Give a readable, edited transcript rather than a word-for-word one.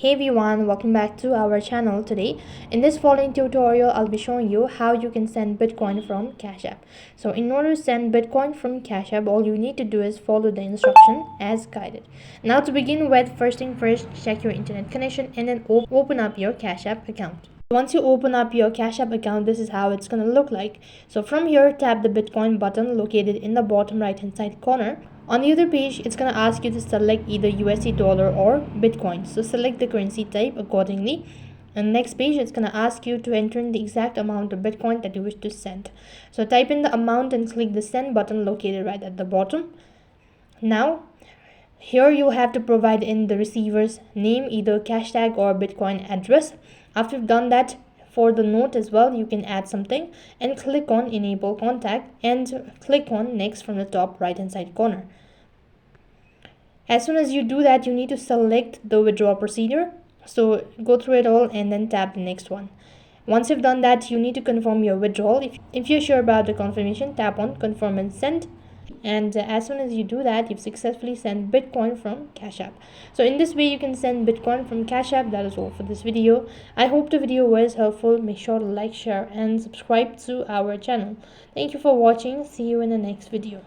Hey everyone, welcome back to our channel. Today in this following tutorial I'll be showing you how you can send Bitcoin from Cash App. So in order to send Bitcoin from Cash App, all you need to do is follow the instruction as guided. Now to begin with, first thing first, check your internet connection and then open up your Cash App account. Once you open up your Cash App account, this is how it's gonna look like. So from here, tap the Bitcoin button located in the bottom right hand side corner. On the other page, it's gonna ask you to select either USD dollar or Bitcoin. So select the currency type accordingly. And next page, it's gonna ask you to enter in the exact amount of Bitcoin that you wish to send. So type in the amount and click the send button located right at the bottom. Now, here you have to provide in the receiver's name, either cash tag or Bitcoin address. After you've done that, for the note as well, you can add something and click on enable contact and click on next from the top right hand side corner. As soon as you do that, you need to select the withdrawal procedure. So go through it all and then tap the next one. Once you've done that, you need to confirm your withdrawal. If you're sure about the confirmation, tap on confirm and send. And as soon as you do that, you've successfully sent Bitcoin from Cash App. So in this way you can send Bitcoin from Cash App. That is all for this video. I hope the video was helpful. Make sure to like, share and subscribe to our channel. Thank you for watching. See you in the next video.